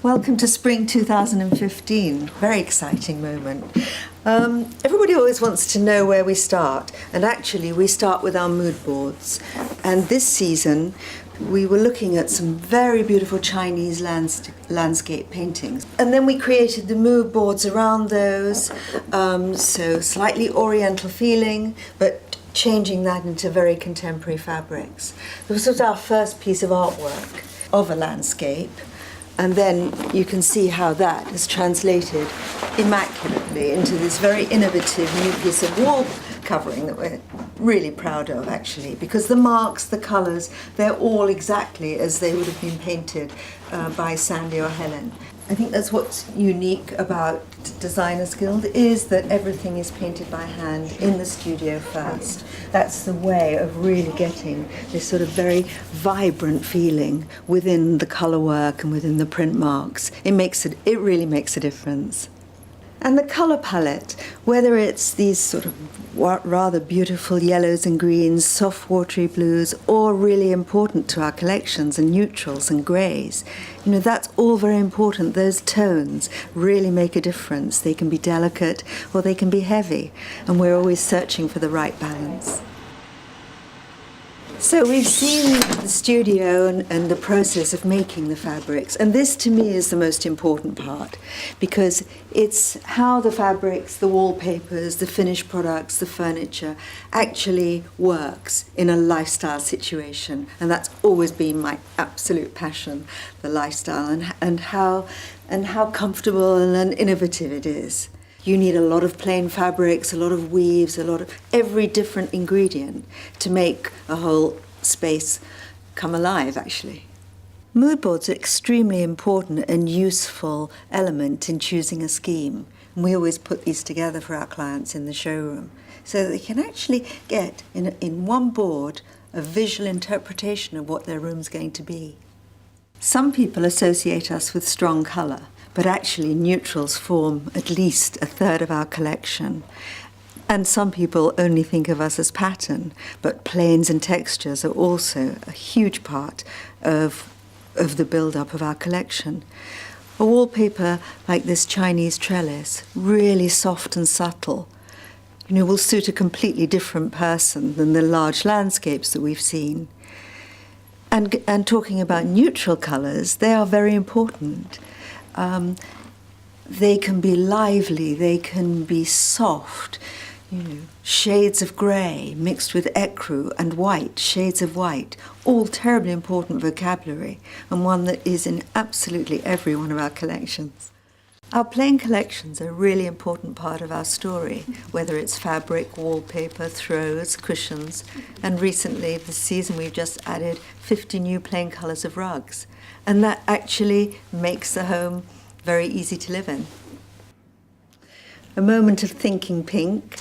Welcome to spring 2015. Very exciting moment. Everybody always wants to know where we start, and actually we start with our mood boards. And this season we were looking at some very beautiful Chinese landscape paintings. And then we created the mood boards around those, so slightly oriental feeling, but changing that into very contemporary fabrics. This was our first piece of artwork of a landscape. And then you can see how that is translated immaculately into this very innovative new piece of wall covering that we're really proud of, actually, because the marks, the colours, they're all exactly as they would have been painted by Sandy or Helen. I think that's what's unique about Designers Guild, is that everything is painted by hand in the studio first. That's the way of really getting this sort of very vibrant feeling within the colour work and within the print marks. It really makes a difference. And the colour palette, whether it's these sort of rather beautiful yellows and greens, soft watery blues, or really important to our collections, and neutrals and greys, that's all very important. Those tones really make a difference. They can be delicate or they can be heavy, and we're always searching for the right balance. So we've seen the studio and the process of making the fabrics, and this to me is the most important part, because it's how the fabrics, the wallpapers, the finished products, the furniture actually works in a lifestyle situation, and that's always been my absolute passion, the lifestyle, and how comfortable and innovative it is. You need a lot of plain fabrics, a lot of weaves, a lot of every different ingredient to make a whole space come alive, actually. Mood boards are extremely important and useful element in choosing a scheme. And we always put these together for our clients in the showroom, so that they can actually get, in one board, a visual interpretation of what their room's going to be. Some people associate us with strong colour, but actually neutrals form at least a third of our collection. And some people only think of us as pattern, but planes and textures are also a huge part of the build-up of our collection. A wallpaper like this Chinese trellis, really soft and subtle, will suit a completely different person than the large landscapes that we've seen. And talking about neutral colours, they are very important. They can be lively, they can be soft, shades of grey mixed with ecru and white, shades of white, all terribly important vocabulary, and one that is in absolutely every one of our collections. Our plain collections are a really important part of our story, whether it's fabric, wallpaper, throws, cushions, and recently this season we've just added 50 new plain colours of rugs, and that actually makes the home very easy to live in. A moment of thinking pink.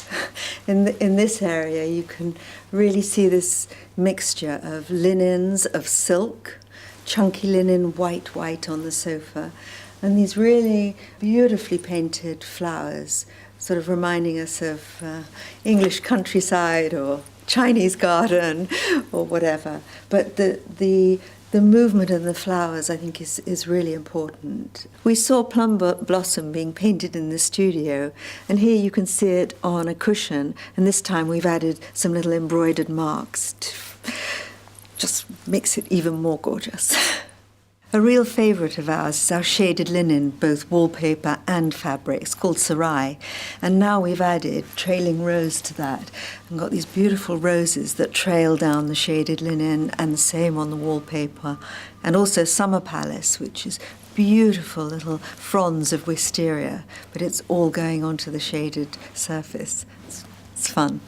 In this area you can really see this mixture of linens, of silk, chunky linen, white on the sofa, and these really beautifully painted flowers, sort of reminding us of English countryside or Chinese garden or whatever. But the movement of the flowers, I think, is really important. We saw plum blossom being painted in the studio, and here you can see it on a cushion, and this time we've added some little embroidered marks to just makes it even more gorgeous. A real favourite of ours is our shaded linen, both wallpaper and fabric. It's called Sarai, and now we've added trailing rose to that and got these beautiful roses that trail down the shaded linen, and the same on the wallpaper, and also Summer Palace, which is beautiful little fronds of wisteria, but it's all going onto the shaded surface. It's fun.